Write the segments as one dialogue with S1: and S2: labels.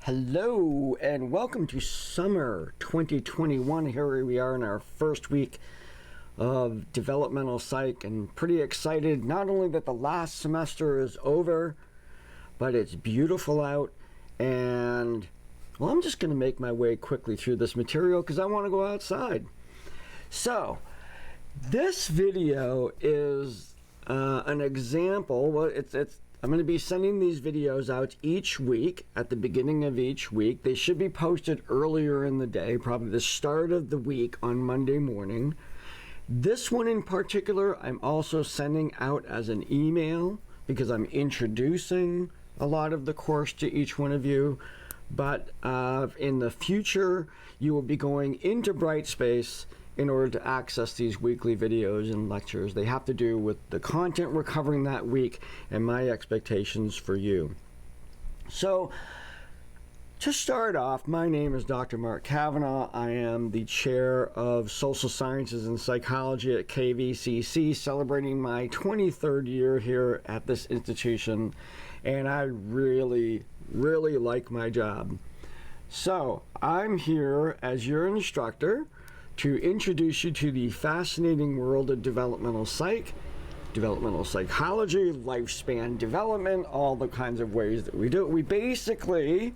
S1: Hello and welcome to summer 2021. Here we are in our first week of developmental psych and pretty excited not only that the last semester is over, but it's beautiful out. And well, I'm just going to make my way quickly through this material because I want to go outside. So this video is an example. Well, I'm going to be sending these videos out each week at the beginning of each week. They should be posted earlier in the day, probably the start of the week on Monday morning. This one in particular, I'm also sending out as an email because I'm introducing a lot of the course to each one of you. But in the future, you will be going into Brightspace in order to access these weekly videos and lectures. They have to do with the content we're covering that week and my expectations for you. So to start off, my name is Dr. Mark Cavanaugh. I am the chair of social sciences and psychology at KVCC, celebrating my 23rd year here at this institution, and I really like my job. So I'm here as your instructor to introduce you to the fascinating world of developmental psych, developmental psychology, lifespan development, all the kinds of ways that we do it. We basically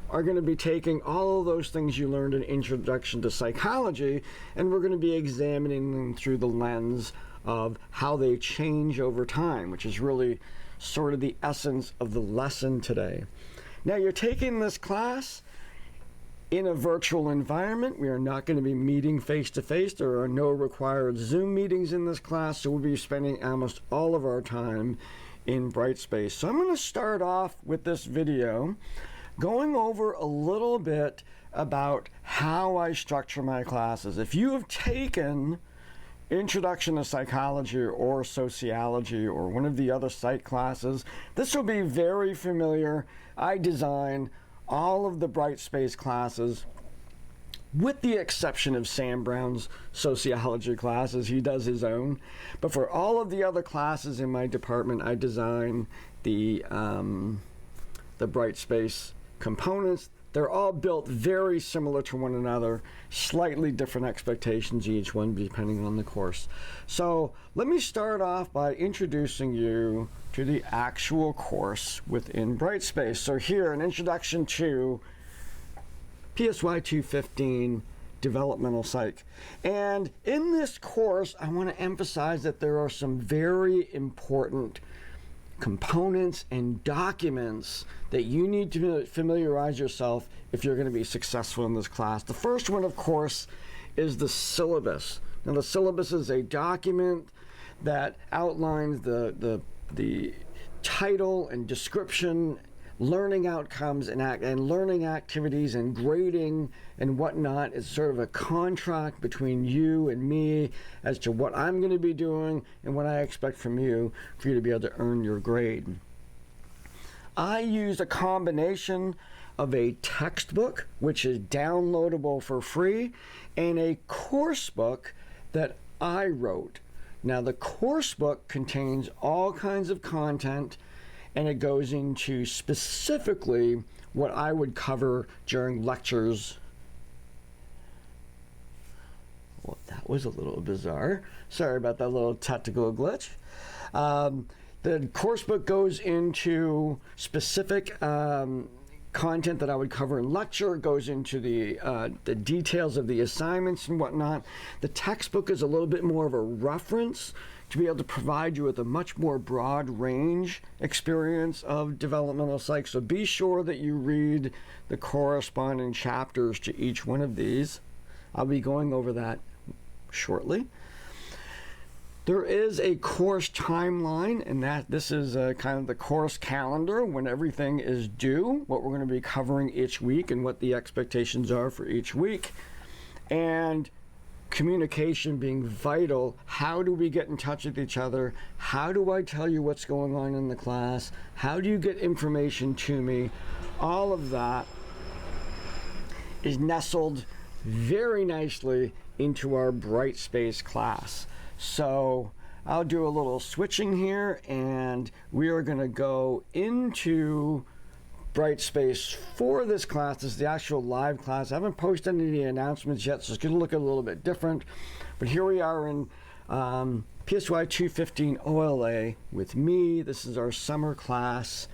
S1: are going to be taking all of those things you learned in Introduction to Psychology, and we're going to be examining them through the lens of how they change over time, which is really sort of the essence of the lesson today. Now, you're taking this class in a virtual environment. We are not going to be meeting face-to-face. There are no required Zoom meetings in this class, so we'll be spending almost all of our time in Brightspace. So I'm going to start off with this video going over a little bit about how I structure my classes. If you have taken Introduction to Psychology or Sociology or one of the other psych classes, this will be very familiar. I design all of the Brightspace classes, with the exception of Sam Brown's sociology classes. He does his own. But for all of the other classes in my department, I design the Brightspace components. They're all built very similar to one another, slightly different expectations each one depending on the course. So let me start off by introducing you to the actual course within Brightspace. So here, an introduction to PSY 215 Developmental Psych. And in this course, I want to emphasize that there are some very important components and documents that you need to familiarize yourself if you're going to be successful in this class. The first one, of course, is the syllabus. Now, the syllabus is a document that outlines the title and description, learning outcomes and learning activities and grading and whatnot. It's sort of a contract between you and me as to what I'm going to be doing and what I expect from you for you to be able to earn your grade. I use a combination of a textbook, which is downloadable for free, and a course book that I wrote. Now, the course book contains all kinds of content, and it goes into specifically what I would cover during lectures. Well, that was a little bizarre. Sorry about that little technical glitch. The course book goes into specific content that I would cover in lecture. It goes into the details of the assignments and whatnot. The textbook is a little bit more of a reference to be able to provide you with a much more broad range experience of developmental psych. So be sure that you read the corresponding chapters to each one of these. I'll be going over that shortly. There is a course timeline, and this is kind of the course calendar when everything is due, what we're going to be covering each week and what the expectations are for each week. And communication being vital. How do we get in touch with each other? How do I tell you what's going on in the class? How do you get information to me? All of that is nestled very nicely into our Brightspace class. So I'll do a little switching here, and we are going to go into Brightspace for this class. This is the actual live class. I haven't posted any of the announcements yet, so it's going to look a little bit different. But here we are in PSY 215 OLA with me. This is our summer class.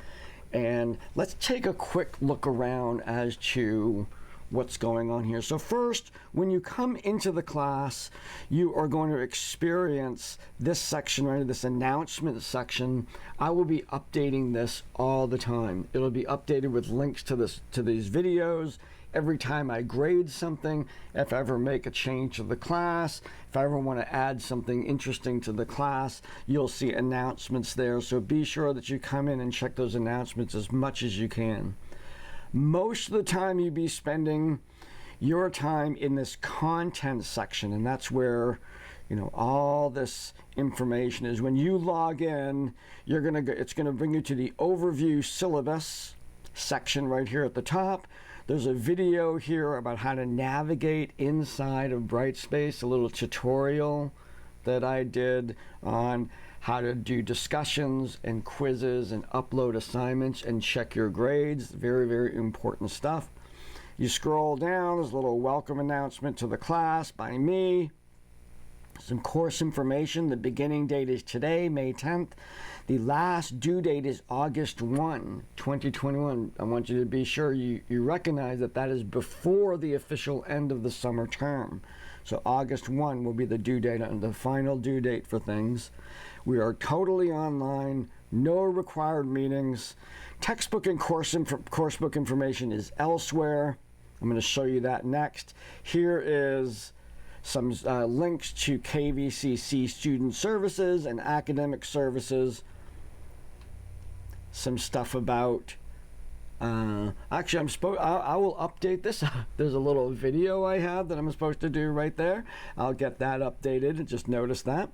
S1: And let's take a quick look around as to what's going on here. So first, when you come into the class, you are going to experience this section right here, this announcement section. I will be updating this all the time. It'll be updated with links to these videos every time I grade something, if I ever make a change to the class, if I ever want to add something interesting to the class, you'll see announcements there. So be sure that you come in and check those announcements as much as you can. Most of the time you'll be spending your time in this content section, and that's where, you know, all this information is. When you log in, it's gonna bring you to the overview syllabus section right here at the top. There's a video here about how to navigate inside of Brightspace, a little tutorial that I did on how to do discussions and quizzes and upload assignments and check your grades. Very, very important stuff. You scroll down, there's a little welcome announcement to the class by me. Some course information. The beginning date is today, May 10th. The last due date is August 1, 2021. I want you to be sure you recognize that that is before the official end of the summer term. So August 1 will be the due date and the final due date for things. We are totally online, no required meetings. Textbook and coursebook information is elsewhere. I'm going to show you that next. Here is some links to KVCC student services and academic services. Some stuff about actually, I will update this. There's a little video I have that I'm supposed to do right there. I'll get that updated. Just notice that.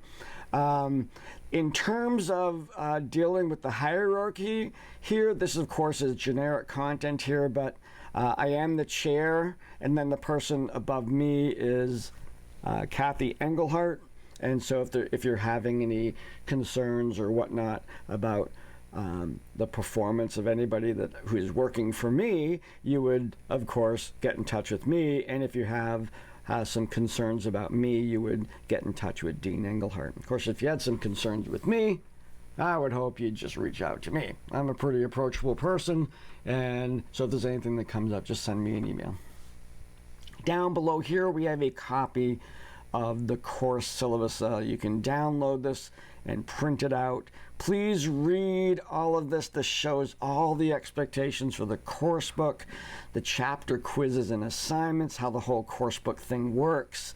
S1: In terms of dealing with the hierarchy here, this of course is generic content here, but I am the chair, and then the person above me is Kathy Engelhart. And so if you're having any concerns or whatnot about the performance of anybody who is working for me, you would, of course, get in touch with me. And if you have some concerns about me, you would get in touch with Dean Engelhart. Of course, if you had some concerns with me, I would hope you'd just reach out to me. I'm a pretty approachable person, and so if there's anything that comes up, just send me an email. Down below here, we have a copy of the course syllabus. You can download this and print it out. Please read all of this. This shows all the expectations for the course book, the chapter quizzes and assignments, how the whole course book thing works,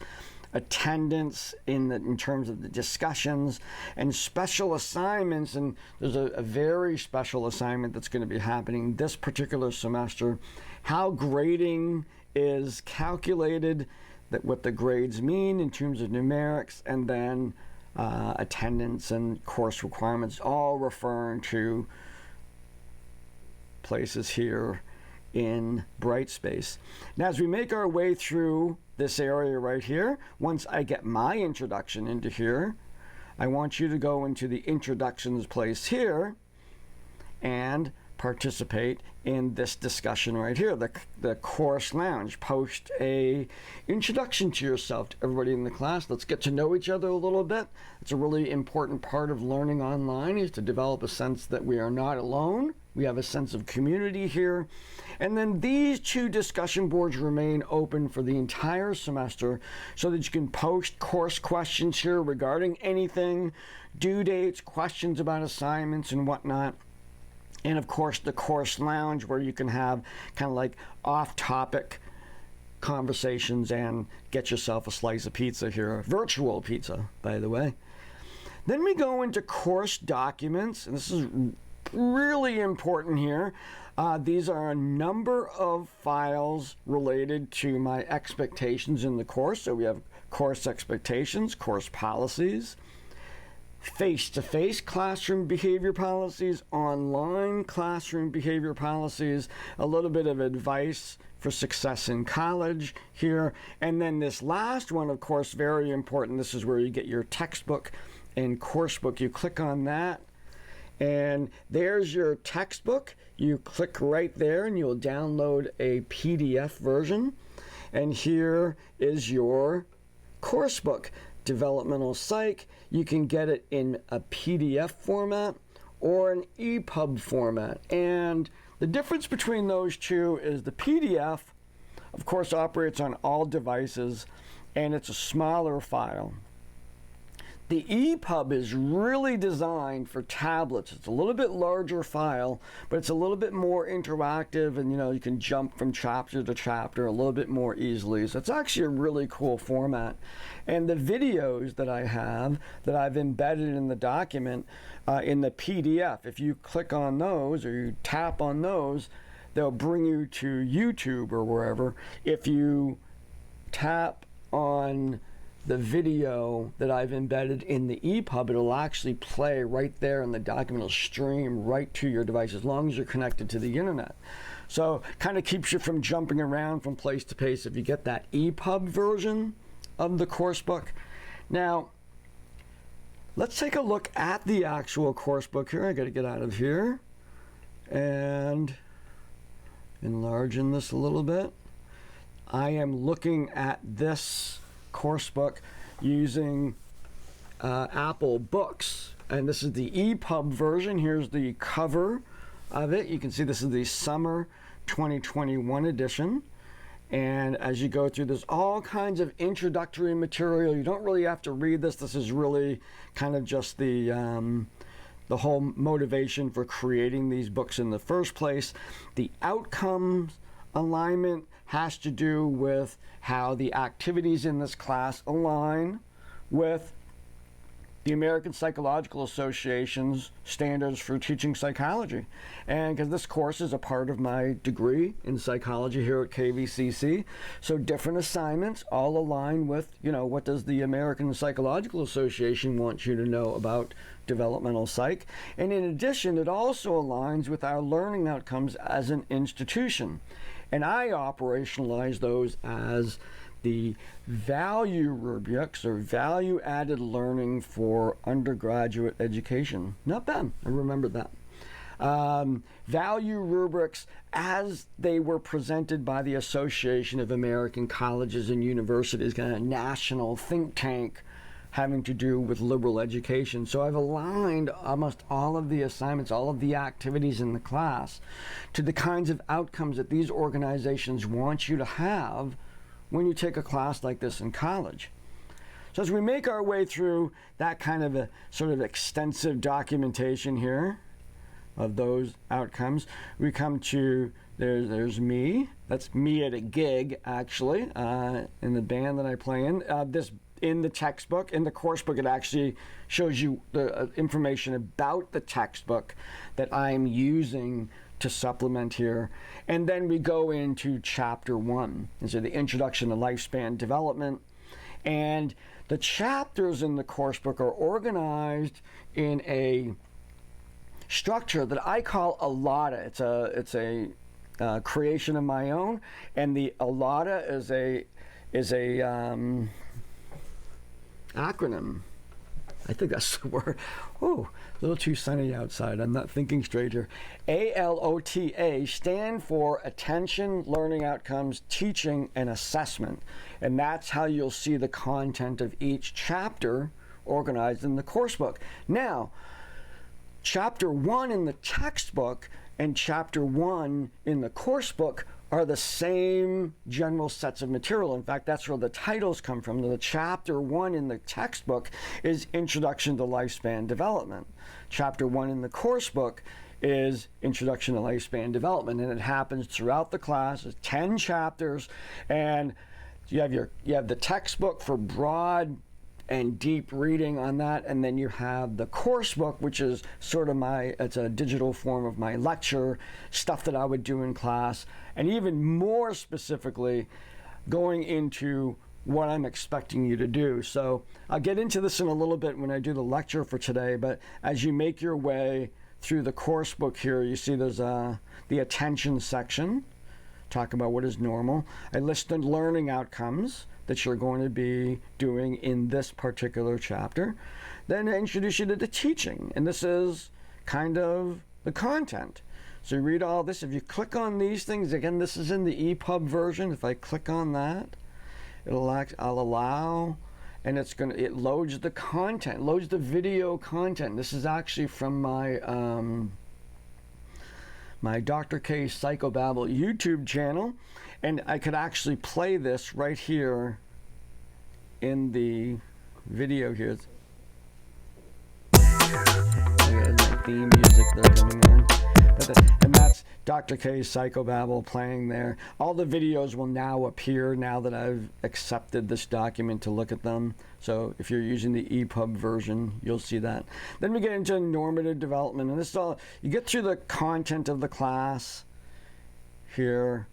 S1: attendance in terms of the discussions, and special assignments. And there's a very special assignment that's going to be happening this particular semester, how grading is calculated, that what the grades mean in terms of numerics, and then attendance and course requirements, all referring to places here in Brightspace. Now, as we make our way through this area right here, once I get my introduction into here, I want you to go into the introductions place here and participate in this discussion right here, the course lounge. Post a introduction to yourself to everybody in the class. Let's get to know each other a little bit. It's a really important part of learning online, is to develop a sense that we are not alone. We have a sense of community here. And then these two discussion boards remain open for the entire semester so that you can post course questions here regarding anything, due dates, questions about assignments and whatnot. And of course, the course lounge, where you can have kind of like off-topic conversations and get yourself a slice of pizza here, virtual pizza, by the way. Then we go into course documents, and this is really important here. These are a number of files related to my expectations in the course. So we have course expectations, course policies, face-to-face classroom behavior policies, online classroom behavior policies, a little bit of advice for success in college here. And then this last one, of course, very important. This is where you get your textbook and course book. You click on that, And there's your textbook. You click right there and you'll download a PDF version. And here is your course book, Developmental Psych. You can get it in a PDF format or an EPUB format. And the difference between those two is the PDF, of course, operates on all devices, and it's a smaller file. The EPUB is really designed for tablets. It's a little bit larger file, but it's a little bit more interactive, and you can jump from chapter to chapter a little bit more easily. So it's actually a really cool format. And the videos that I have that I've embedded in the document in the PDF, if you click on those or you tap on those, they'll bring you to YouTube or wherever. If you tap on the video that I've embedded in the EPUB, it'll actually play right there in the document. It'll stream right to your device as long as you're connected to the internet. So kind of keeps you from jumping around from place to place if you get that EPUB version of the course book. Now, let's take a look at the actual course book here. I got to get out of here and enlarging this a little bit. I am looking at this course book using Apple Books, and this is the EPUB version. Here's the cover of it. You can see this is the summer 2021 edition, and as you go through, there's all kinds of introductory material. You don't really have to read this. This is really kind of just the whole motivation for creating these books in the first place. The outcomes alignment has to do with how the activities in this class align with the American Psychological Association's standards for teaching psychology. And because this course is a part of my degree in psychology here at KVCC, so different assignments all align with, what does the American Psychological Association want you to know about developmental psych. And in addition, it also aligns with our learning outcomes as an institution. And I operationalize those as the value rubrics or value added learning for undergraduate education. Not bad, I remembered that. Value rubrics as they were presented by the Association of American Colleges and Universities, kind of national think tank having to do with liberal education. So I've aligned almost all of the assignments, all of the activities in the class to the kinds of outcomes that these organizations want you to have when you take a class like this in college. So as we make our way through that kind of a sort of extensive documentation here of those outcomes, we come to, there's me. That's me at a gig, actually, in the band that I play in. In the textbook, in the course book, it actually shows you the information about the textbook that I'm using to supplement here. And then we go into chapter 1, and so the introduction to lifespan development. And the chapters in the course book are organized in a structure that I call ALADA. It's a creation of my own, and the ALADA is a acronym. I think that's the word. Oh, a little too sunny outside. I'm not thinking straight here. ALOTA stand for Attention, Learning Outcomes, Teaching, and Assessment. And that's how you'll see the content of each chapter organized in the course book. Now, chapter 1 in the textbook and chapter 1 in the course book are the same general sets of material. In fact, that's where the titles come from. The chapter 1 in the textbook is Introduction to Lifespan Development. Chapter 1 in the course book is Introduction to Lifespan Development, and it happens throughout the class. It's 10 chapters, and you have the textbook for broad and deep reading on that, and then you have the course book, which is sort of it's a digital form of my lecture, stuff that I would do in class, and even more specifically, going into what I'm expecting you to do. So I'll get into this in a little bit when I do the lecture for today, but as you make your way through the course book here, you see there's the attention section, talk about what is normal. I listed learning outcomes that you're going to be doing in this particular chapter. Then I introduce you to the teaching, and this is kind of the content. So you read all this. If you click on these things, again, this is in the EPUB version. If I click on that, I'll allow, and it loads the content, loads the video content. This is actually from my my Dr. K Psychobabble YouTube channel, and I could actually play this right here in the video here. There's my theme music there coming on. And that's Dr. K's Psychobabble playing there. All the videos will now appear now that I've accepted this document to look at them. So if you're using the EPUB version, you'll see that. Then we get into normative development. And this is all, you get through the content of the class here.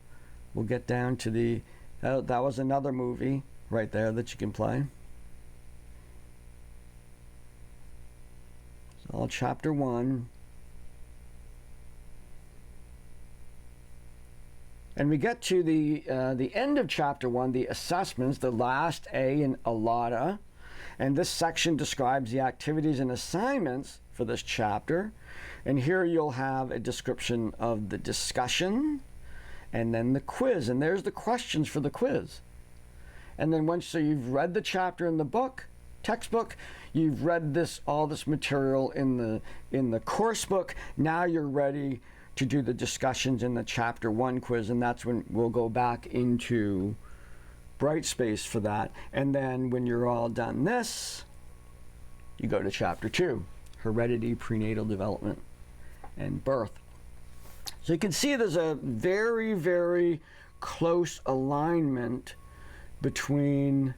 S1: We'll get down to the, that was another movie right there that you can play. It's all chapter 1. And we get to the end of chapter 1, the assessments, the last A in ALATA. And this section describes the activities and assignments for this chapter. And here you'll have a description of the discussion and then the quiz. And there's the questions for the quiz. And then so you've read the chapter in the book, textbook, you've read all this material in the course book. Now you're ready to do the discussions in the chapter 1 quiz, and that's when we'll go back into Brightspace for that. And then when you're all done this, you go to chapter 2, heredity, prenatal development, and birth. So you can see there's a very, very close alignment between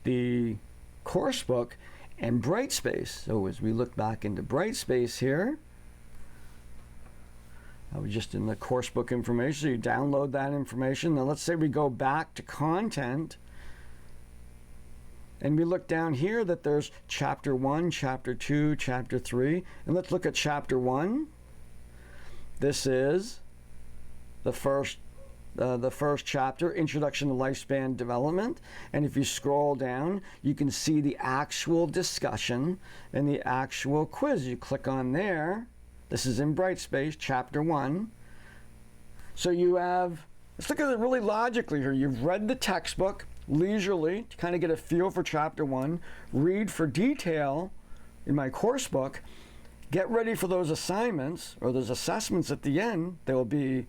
S1: the course book and Brightspace. So as we look back into Brightspace here, I was just in the course book information, so you download that information. Now let's say we go back to content, and we look down here that there's chapter 1, chapter 2, chapter 3, and let's look at chapter 1. This is the first chapter, Introduction to Lifespan Development. And if you scroll down, you can see the actual discussion and the actual quiz. You click on there. This is in Brightspace, chapter 1. So you have, let's look at it really logically here. You've read the textbook leisurely to kind of get a feel for chapter 1. Read for detail in my course book. Get ready for those assignments or those assessments at the end. There will be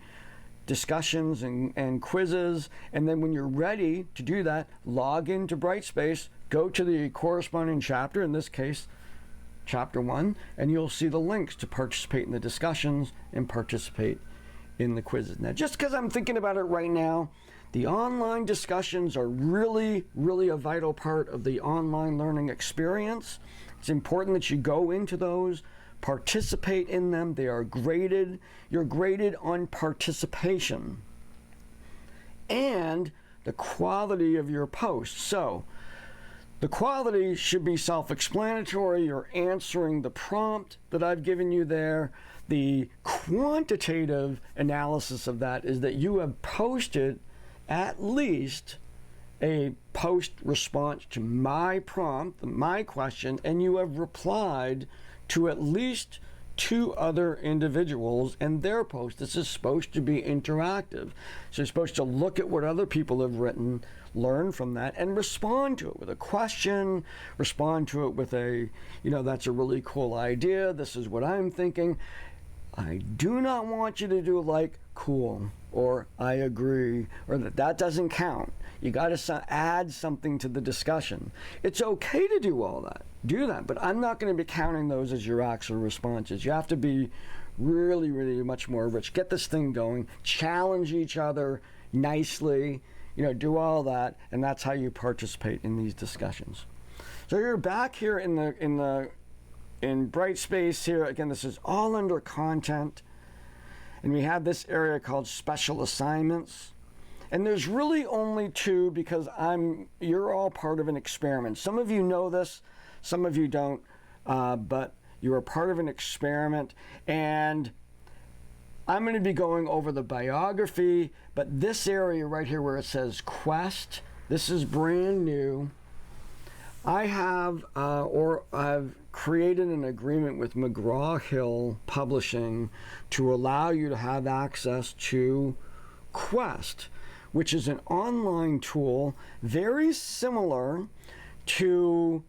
S1: discussions and quizzes. And then when you're ready to do that, log into Brightspace, go to the corresponding chapter, in this case, chapter 1, and you'll see the links to participate in the discussions and participate in the quizzes. Now, just because I'm thinking about it right now, the online discussions are really, really a vital part of the online learning experience. It's important that you go into those, participate in them. They are graded. You're graded on participation and the quality of your posts. So the quality should be self-explanatory. You're answering the prompt that I've given you there. The quantitative analysis of that is that you have posted at least a post response to my prompt, my question, and you have replied to at least 2 other individuals and their posts. This is supposed to be interactive. So you're supposed to look at what other people have written, learn from that, and respond to it with a question, respond to it with a, that's a really cool idea, this is what I'm thinking. I do not want you to do like cool or I agree or that doesn't count. You got to add something to the discussion. It's okay to do all that. Do that, but I'm not going to be counting those as your actual responses. You have to be really, really much more rich. Get this thing going. Challenge each other nicely. Do all that, and that's how you participate in these discussions. So you're back here in Brightspace here. Again, this is all under content, and we have this area called special assignments. And there's really only 2 because you're all part of an experiment. Some of you know this, some of you don't, but you're a part of an experiment. And I'm going to be going over the biography, but this area right here where it says Quest, this is brand new. I've created an agreement with McGraw-Hill Publishing to allow you to have access to Quest, which is an online tool very similar to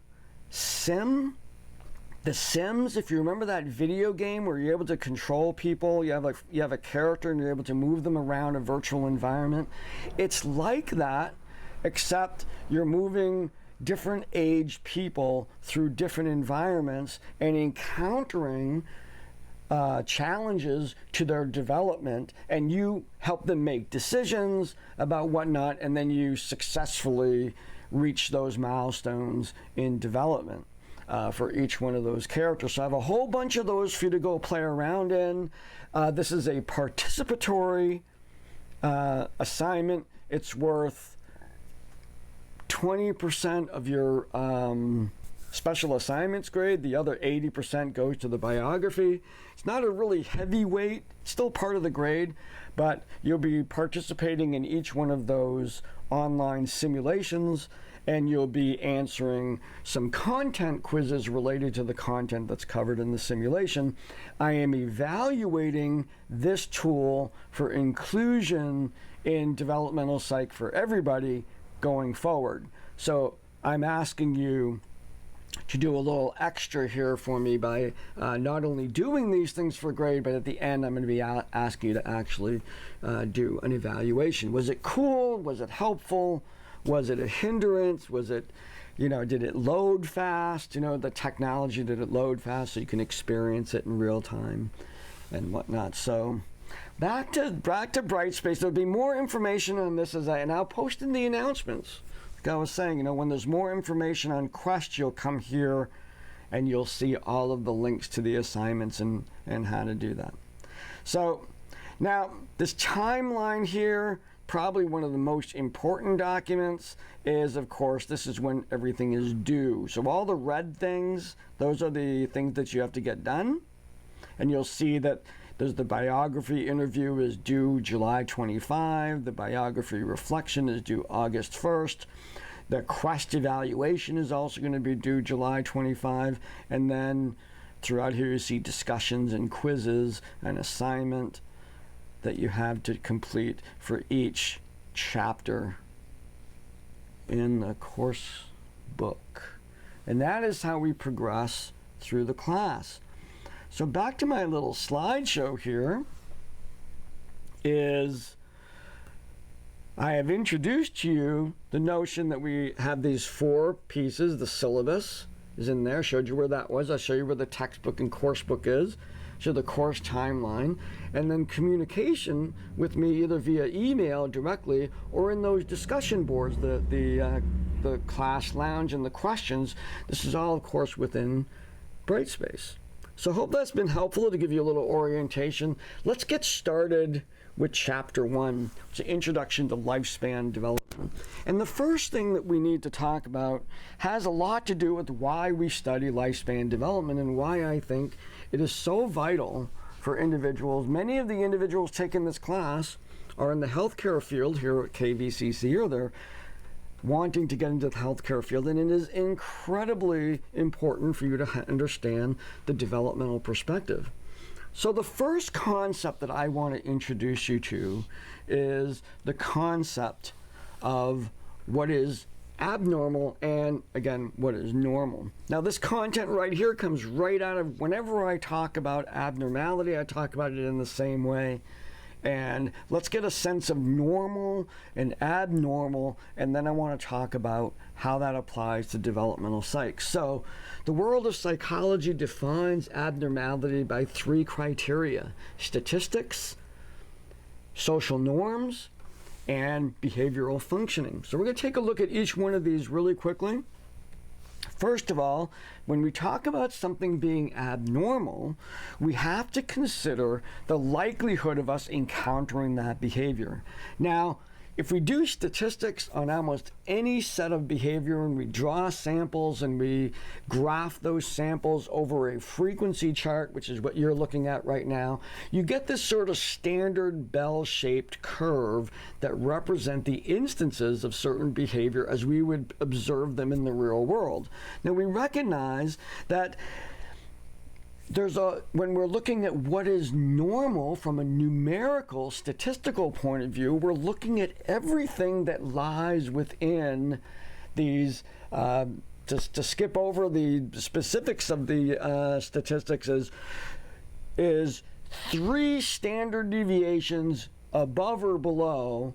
S1: The Sims. If you remember that video game where you're able to control people, you have a character and you're able to move them around a virtual environment. It's like that, except you're moving different age people through different environments and encountering challenges to their development, and you help them make decisions about whatnot, and then you successfully reach those milestones in development for each one of those characters. So I have a whole bunch of those for you to go play around in. This is a participatory assignment. It's worth 20% of your special assignments grade. The other 80% goes to the biography. It's not a really heavy weight, it's still part of the grade, but you'll be participating in each one of those online simulations, and you'll be answering some content quizzes related to the content that's covered in the simulation. I am evaluating this tool for inclusion in developmental psych for everybody going forward. So I'm asking you to do a little extra here for me by not only doing these things for grade, but at the end I'm going to be asking you to actually do an evaluation. Was it cool? Was it helpful? Was it a hindrance? Was it, did it load fast? The technology, did it load fast so you can experience it in real time and whatnot? So back to Brightspace. There'll be more information on this and I'll post in the announcements. Like I was saying, when there's more information on Quest, you'll come here and you'll see all of the links to the assignments and how to do that. So now this timeline here, probably one of the most important documents is, of course, this is when everything is due. So all the red things, those are the things that you have to get done. And you'll see that there's the biography interview is due July 25. The biography reflection is due August 1st. The Quest evaluation is also going to be due July 25. And then throughout here you see discussions and quizzes and assignment that you have to complete for each chapter in the course book. And that is how we progress through the class. So back to my little slideshow here is I have introduced to you the notion that we have these 4 pieces. The syllabus is in there. Showed you where that was. I'll show you where the textbook and course book is. Show the course timeline. And then communication with me either via email directly or in those discussion boards, the class lounge and the questions. This is all, of course, within Brightspace. So I hope that's been helpful to give you a little orientation. Let's get started with Chapter 1, it's an introduction to lifespan development. And the first thing that we need to talk about has a lot to do with why we study lifespan development and why I think it is so vital for individuals. Many of the individuals taking this class are in the healthcare field here at KVCC, or they're wanting to get into the healthcare field, and it is incredibly important for you to understand the developmental perspective. So the first concept that I want to introduce you to is the concept of what is abnormal and, again, what is normal. Now this content right here comes right out of whenever I talk about abnormality, I talk about it in the same way. And let's get a sense of normal and abnormal, and then I want to talk about how that applies to developmental psych. So the world of psychology defines abnormality by 3 criteria: statistics, social norms, and behavioral functioning. So we're going to take a look at each one of these really quickly. First of all, when we talk about something being abnormal, we have to consider the likelihood of us encountering that behavior. Now, if we do statistics on almost any set of behavior and we draw samples and we graph those samples over a frequency chart, which is what you're looking at right now, you get this sort of standard bell-shaped curve that represent the instances of certain behavior as we would observe them in the real world. Now, we recognize that when we're looking at what is normal from a numerical, statistical point of view, we're looking at everything that lies within these, to skip over the specifics of the statistics, is 3 standard deviations above or below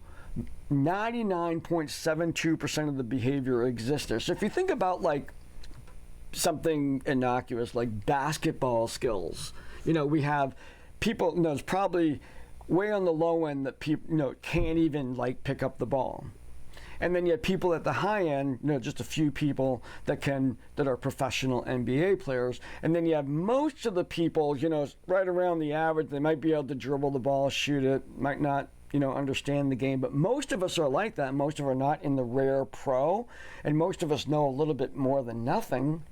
S1: 99.72% of the behavior exists there. So if you think about like something innocuous like basketball skills, we have people, it's probably way on the low end that people, can't even like pick up the ball. And then you have people at the high end, just a few people that are professional NBA players. And then you have most of the people, right around the average. They might be able to dribble the ball, shoot it, might not, understand the game. But most of us are like that. Most of us are not in the rare pro. And most of us know a little bit more than nothing.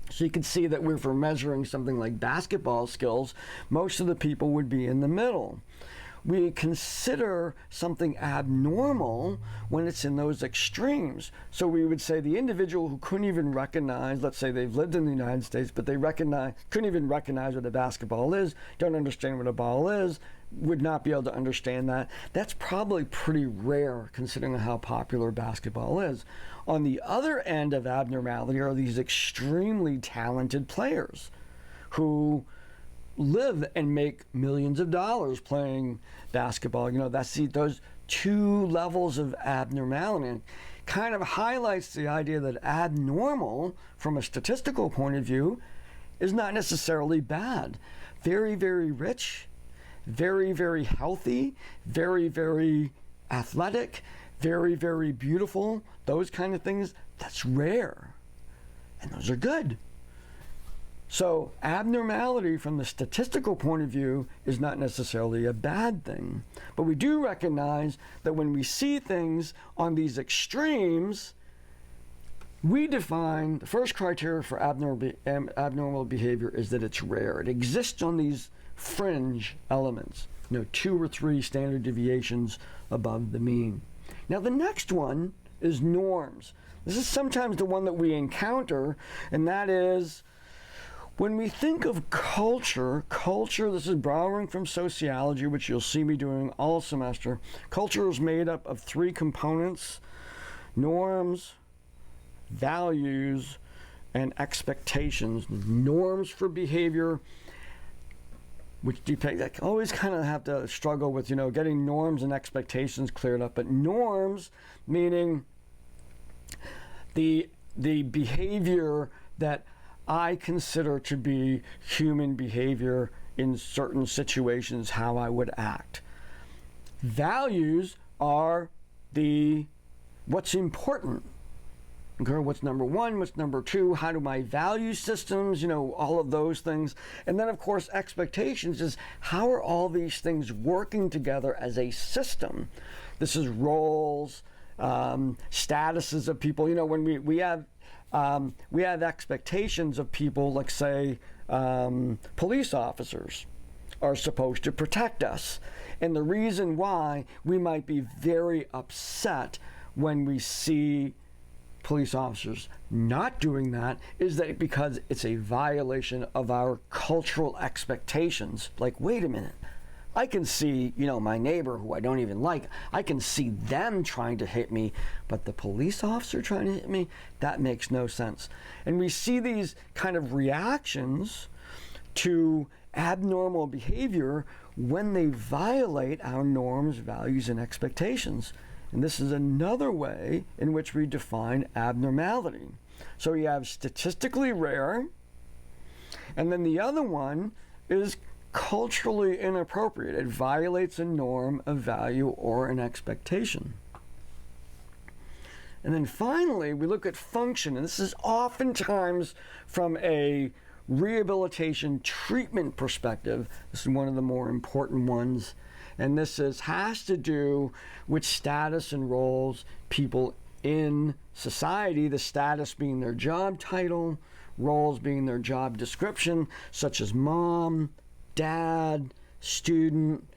S1: So you can see that if we're measuring something like basketball skills, most of the people would be in the middle. We consider something abnormal when it's in those extremes. So we would say the individual who couldn't even recognize, let's say they've lived in the United States, but they couldn't even recognize what a basketball is, don't understand what a ball is, would not be able to understand that. That's probably pretty rare considering how popular basketball is. On the other end of abnormality are these extremely talented players who live and make millions of dollars playing basketball. That's those 2 levels of abnormality. And kind of highlights the idea that abnormal, from a statistical point of view, is not necessarily bad. Very, very rich, very, very healthy, very, very athletic, very, very beautiful, those kind of things, that's rare. And those are good. So abnormality from the statistical point of view is not necessarily a bad thing. But we do recognize that when we see things on these extremes, we define the first criteria for abnormal behavior is that it's rare. It exists on these fringe elements, 2 or 3 standard deviations above the mean. Now the next one is norms. This is sometimes the one that we encounter, and that is when we think of culture, this is borrowing from sociology, which you'll see me doing all semester. Culture is made up of 3 components: norms, values, and expectations. Norms for behavior, which I always kind of have to struggle with, getting norms and expectations cleared up. But norms meaning the behavior that I consider to be human behavior in certain situations, how I would act. Values are what's important. Okay, what's number 1, what's number 2, how do my value systems, all of those things. And then, of course, expectations is how are all these things working together as a system. This is roles, statuses of people. When we have expectations of people, like say police officers are supposed to protect us. And the reason why we might be very upset when we see police officers not doing that is that because it's a violation of our cultural expectations. Like, wait a minute, I can see, my neighbor who I don't even like, I can see them trying to hit me, but the police officer trying to hit me, that makes no sense. And we see these kind of reactions to abnormal behavior when they violate our norms, values, and expectations. And this is another way in which we define abnormality. So you have statistically rare, and then the other one is culturally inappropriate. It violates a norm, a value, or an expectation. And then finally, we look at function, and this is oftentimes from a rehabilitation treatment perspective, this is one of the more important ones, and this has to do with status and roles people in society, the status being their job title, roles being their job description, such as mom, dad, student,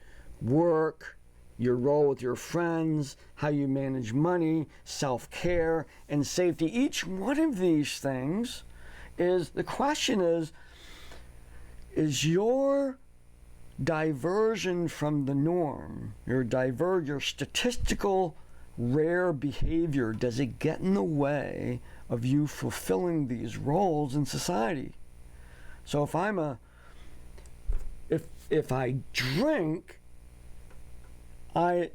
S1: work, your role with your friends, how you manage money, self-care, and safety. Each one of these things the question is your diversion from the norm, your statistical rare behavior, does it get in the way of you fulfilling these roles in society? So if I drink, let's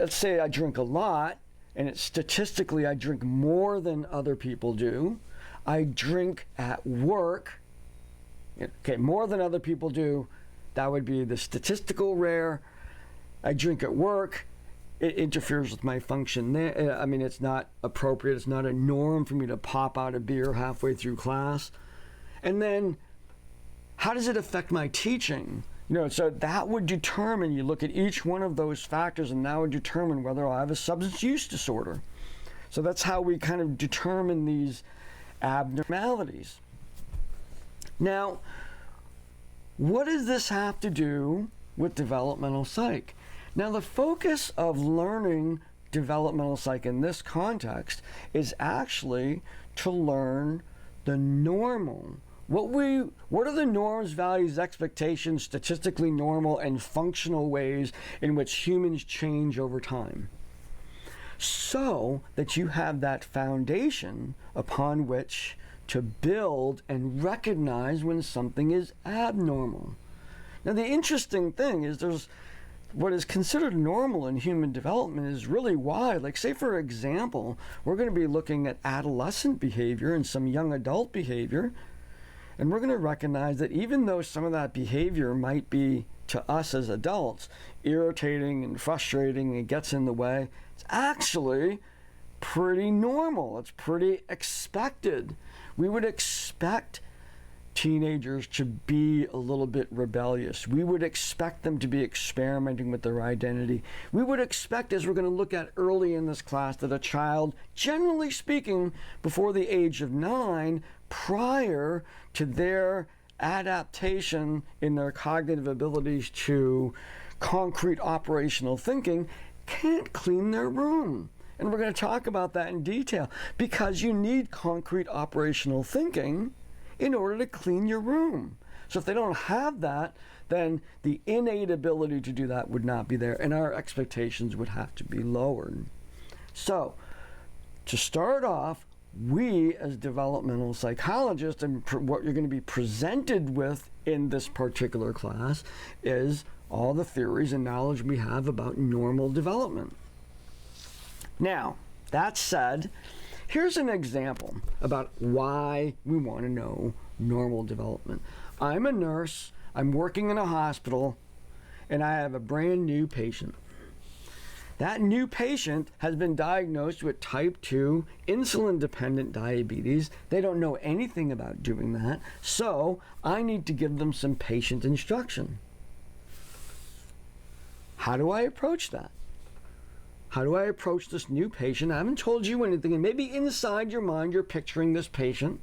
S1: say I drink a lot, and statistically I drink more than other people do. I drink at work, okay, more than other people do. That would be the statistical rare. I drink at work. It interferes with my function there. I mean, it's not appropriate. It's not a norm for me to pop out a beer halfway through class. And then, how does it affect my teaching? So that would determine, you look at each one of those factors, and that would determine whether I have a substance use disorder. So that's how we kind of determine these abnormalities. Now, what does this have to do with developmental psych? Now, the focus of learning developmental psych in this context is actually to learn the normal. What are the norms, values, expectations, statistically normal, and functional ways in which humans change over time, so that you have that foundation upon which to build and recognize when something is abnormal. Now, the interesting thing is what is considered normal in human development is really wide. Like, say, for example, we're going to be looking at adolescent behavior and some young adult behavior, and we're going to recognize that even though some of that behavior might be, to us as adults, irritating and frustrating and gets in the way, it's actually pretty normal. It's pretty expected. We would expect teenagers to be a little bit rebellious. We would expect them to be experimenting with their identity. We would expect, as we're going to look at early in this class, that a child, generally speaking, before the age of 9, prior to their adaptation in their cognitive abilities to concrete operational thinking, can't clean their room. And we're going to talk about that in detail, because you need concrete operational thinking in order to clean your room. So if they don't have that, then the innate ability to do that would not be there, and our expectations would have to be lowered. So, to start off, we as developmental psychologists, and what you're going to be presented with in this particular class, is all the theories and knowledge we have about normal development. Now, that said, here's an example about why we want to know normal development. I'm a nurse, I'm working in a hospital, and I have a brand new patient. That new patient has been diagnosed with type 2 insulin-dependent diabetes. They don't know anything about doing that, so I need to give them some patient instruction. How do I approach that? How do I approach this new patient? I haven't told you anything, and maybe inside your mind you're picturing this patient.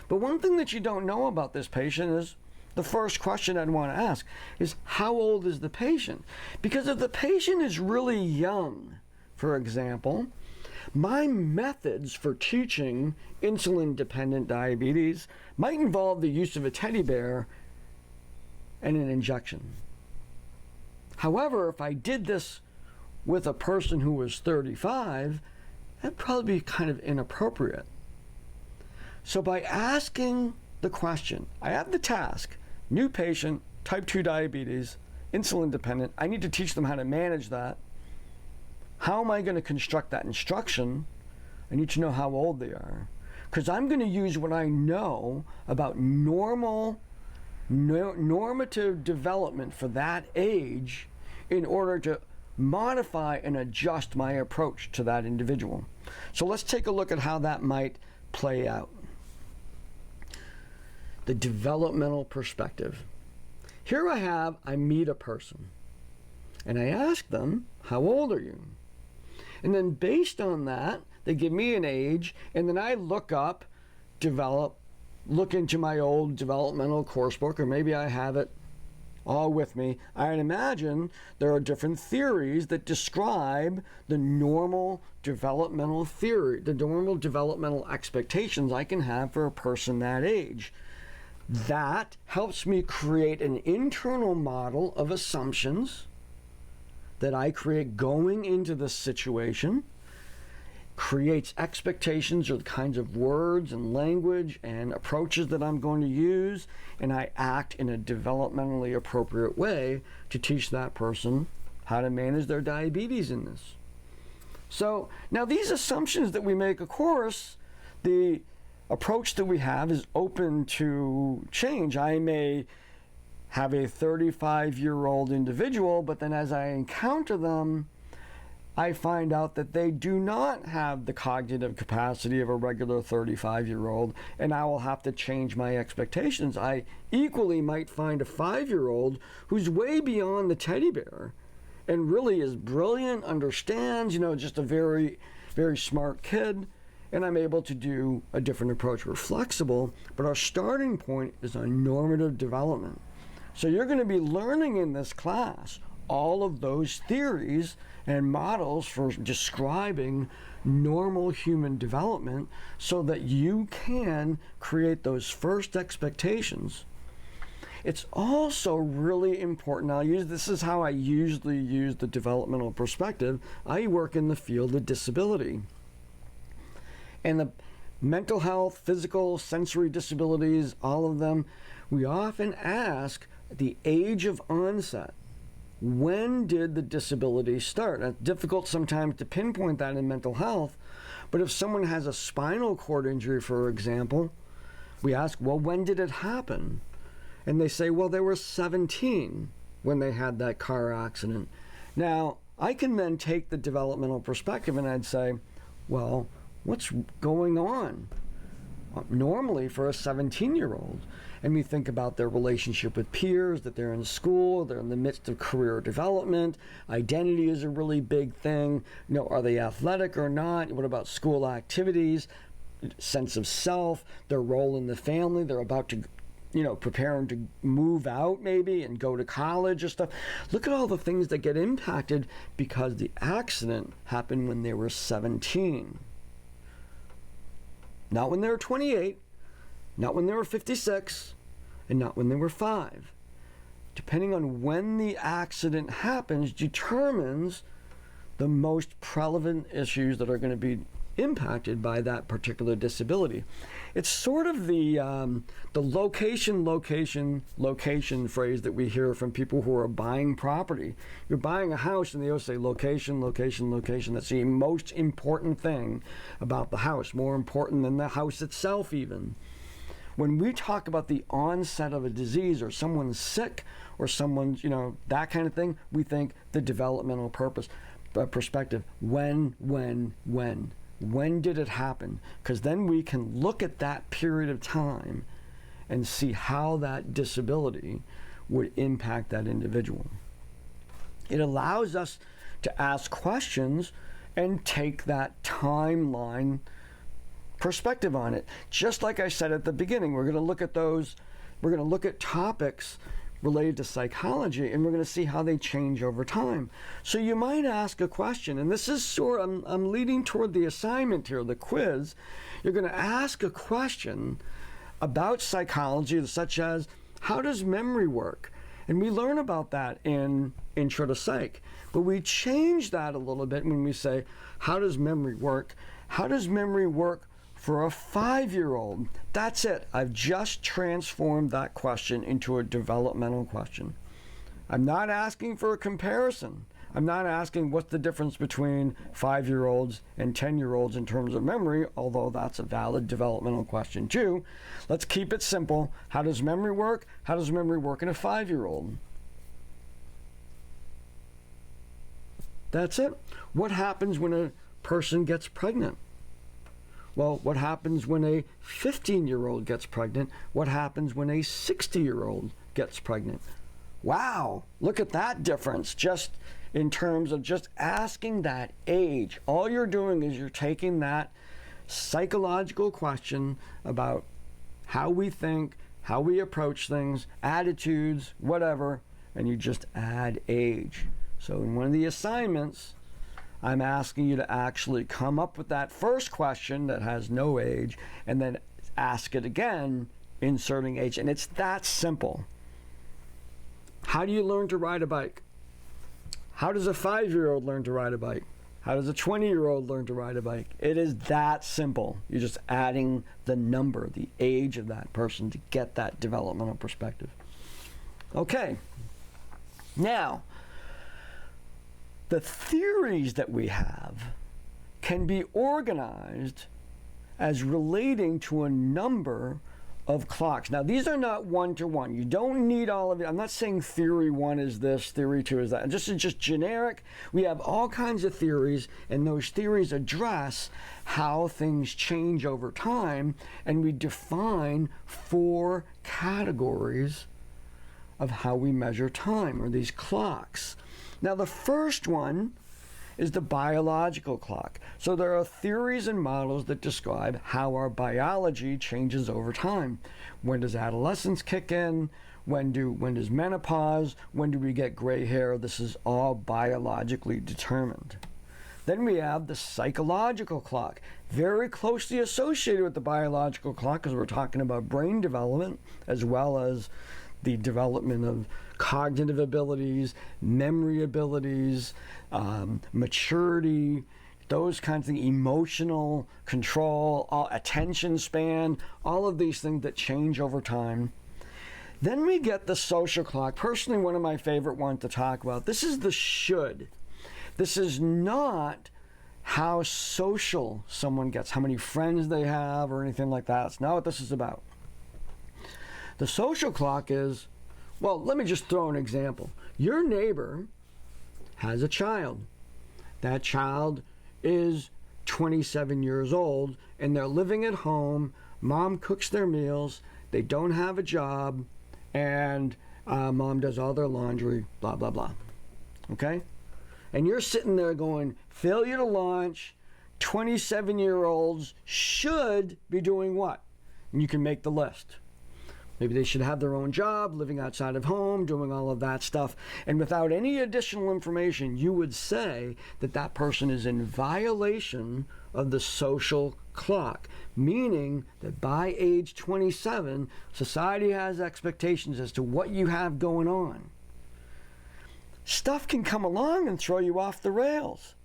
S1: But one thing that you don't know about this patient is, the first question I'd want to ask is, how old is the patient? Because if the patient is really young, for example, my methods for teaching insulin-dependent diabetes might involve the use of a teddy bear and an injection. However, if I did this with a person who was 35, that'd probably be kind of inappropriate. So by asking the question, I have the task, new patient, type 2 diabetes, insulin dependent, I need to teach them how to manage that. How am I going to construct that instruction? I need to know how old they are, because I'm going to use what I know about normative development for that age in order to modify and adjust my approach to that individual. So let's take a look at how that might play out. the developmental perspective. Here I meet a person, and I ask them, how old are you? And then based on that, they give me an age, and then I look into my old developmental course book, or maybe I have it all with me. I'd imagine there are different theories that describe the normal developmental theory, the normal developmental expectations I can have for a person that age. That helps me create an internal model of assumptions that I create going into this situation, creates expectations or the kinds of words and language and approaches that I'm going to use, and I act in a developmentally appropriate way to teach that person how to manage their diabetes in this. So now these assumptions that we make, of course, the approach that we have is open to change. I may have a 35-year-old individual, but then as I encounter them, I find out that they do not have the cognitive capacity of a regular 35-year-old, and I will have to change my expectations. I equally might find a 5-year-old who's way beyond the teddy bear and really is brilliant, understands, just a very, very smart kid, and I'm able to do a different approach. We're flexible, but our starting point is on normative development. So you're going to be learning in this class all of those theories and models for describing normal human development so that you can create those first expectations. It's also really important, this is how I usually use the developmental perspective. I work in the field of disability. And the mental health, physical, sensory disabilities, all of them, we often ask the age of onset. When did the disability start? It's difficult sometimes to pinpoint that in mental health, but if someone has a spinal cord injury, for example, we ask, well, when did it happen? And they say, well, they were 17 when they had that car accident. Now, I can then take the developmental perspective and I'd say, well, what's going on normally for a 17-year-old? And we think about their relationship with peers, that they're in school, they're in the midst of career development. Identity is a really big thing. Are they athletic or not? What about school activities? Sense of self, their role in the family. They're about to, preparing to move out maybe and go to college or stuff. Look at all the things that get impacted because the accident happened when they were 17. Not when they were 28, not when they were 56, and not when they were 5. Depending on when the accident happens determines the most prevalent issues that are going to be impacted by that particular disability. It's sort of the location phrase that we hear from people who are buying property. You're buying a house and they always say location. That's the most important thing about the house, more important than the house itself even. When we talk about the onset of a disease or someone's sick or someone's, that kind of thing, we think the developmental perspective. When did it happen? Because then we can look at that period of time and see how that disability would impact that individual. It allows us to ask questions and take that timeline perspective on it. Just like I said at the beginning, we're going to look at topics related to psychology, and we're going to see how they change over time. So you might ask a question, and this is I'm leading toward the assignment here, the quiz. You're going to ask a question about psychology, such as, how does memory work? And we learn about that in Intro to Psych. But we change that a little bit when we say, how does memory work? How does memory work for a 5-year-old? That's it. I've just transformed that question into a developmental question. I'm not asking for a comparison. I'm not asking what's the difference between 5-year-olds and 10-year-olds in terms of memory, although that's a valid developmental question too. Let's keep it simple. How does memory work? How does memory work in a 5-year-old? That's it. What happens when a person gets pregnant? Well, what happens when a 15-year-old gets pregnant? What happens when a 60-year-old gets pregnant? Wow, look at that difference just in terms of just asking that age. All you're doing is you're taking that psychological question about how we think, how we approach things, attitudes, whatever, and you just add age. So in one of the assignments, I'm asking you to actually come up with that first question that has no age and then ask it again, inserting age. And it's that simple. How do you learn to ride a bike? How does a 5-year-old learn to ride a bike? How does a 20-year-old learn to ride a bike? It is that simple. You're just adding the number, the age of that person to get that developmental perspective. Okay. Now, the theories that we have can be organized as relating to a number of clocks. Now, these are not one-to-one. You don't need all of it. I'm not saying theory 1 is this, theory 2 is that. This is just generic. We have all kinds of theories, and those theories address how things change over time, and we define 4 categories of how we measure time, or these clocks. Now, the first one is the biological clock. So there are theories and models that describe how our biology changes over time. When does adolescence kick in? When does menopause? When do we get gray hair? This is all biologically determined. Then we have the psychological clock, very closely associated with the biological clock because we're talking about brain development as well as the development of cognitive abilities, memory abilities, maturity, those kinds of things, emotional control, attention span, all of these things that change over time. Then we get the social clock, personally one of my favorite ones to talk about. This is the should. This is not how social someone gets, how many friends they have or anything like that. It's not what this is about. The social clock is, well, let me just throw an example. Your neighbor has a child. That child is 27 years old, and they're living at home. Mom cooks their meals. They don't have a job, and mom does all their laundry, blah, blah, blah. Okay? And you're sitting there going, failure to launch, 27-year-olds should be doing what? And you can make the list. Maybe they should have their own job, living outside of home, doing all of that stuff. And without any additional information, you would say that that person is in violation of the social clock, meaning that by age 27, society has expectations as to what you have going on. Stuff can come along and throw you off the rails.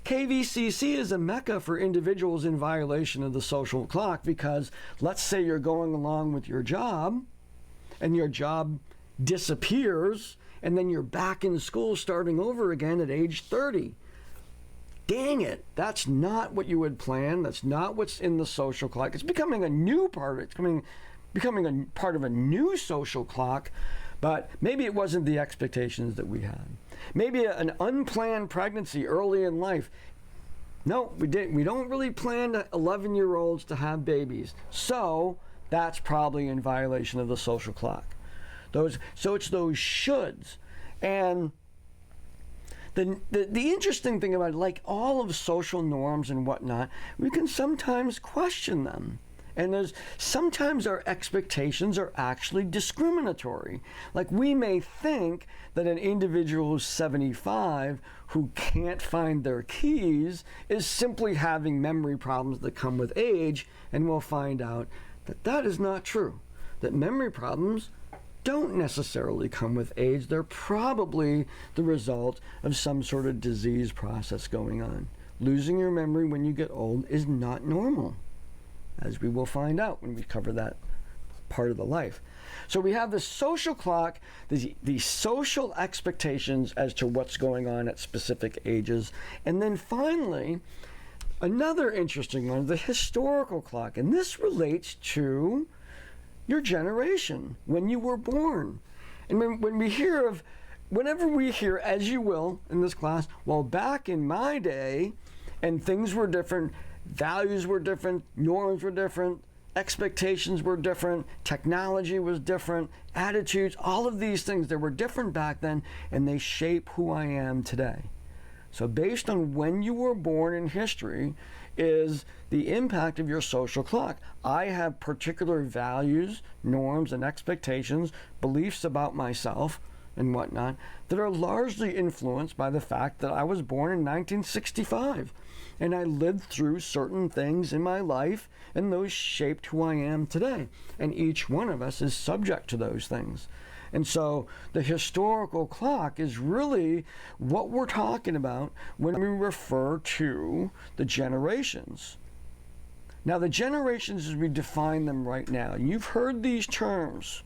S1: KVCC is a mecca for individuals in violation of the social clock because let's say you're going along with your job and your job disappears and then you're back in school starting over again at age 30. Dang it, that's not what you had planned. That's not what's in the social clock. It's becoming a new part. It's becoming a part of a new social clock, but maybe it wasn't the expectations that we had. Maybe an unplanned pregnancy early in life. No, we didn't. We don't really plan 11-year-olds to have babies. So that's probably in violation of the social clock. So it's those shoulds. And the interesting thing about it, like all of social norms and whatnot, we can sometimes question them. And sometimes our expectations are actually discriminatory. Like we may think that an individual who's 75 who can't find their keys is simply having memory problems that come with age, and we'll find out that that is not true. That memory problems don't necessarily come with age. They're probably the result of some sort of disease process going on. Losing your memory when you get old is not normal, as we will find out when we cover that part of the life. So we have the social clock, the social expectations as to what's going on at specific ages. And then finally, another interesting one, the historical clock. And this relates to your generation, when you were born. And whenever we hear, as you will in this class, well, back in my day, and things were different, values were different, norms were different, expectations were different, technology was different, attitudes, all of these things that were different back then, and they shape who I am today. So based on when you were born in history is the impact of your social clock. I have particular values, norms, and expectations, beliefs about myself and whatnot that are largely influenced by the fact that I was born in 1965 and I lived through certain things in my life, and those shaped who I am today. And each one of us is subject to those things. And so the historical clock is really what we're talking about when we refer to the generations. Now, the generations as we define them right now, you've heard these terms.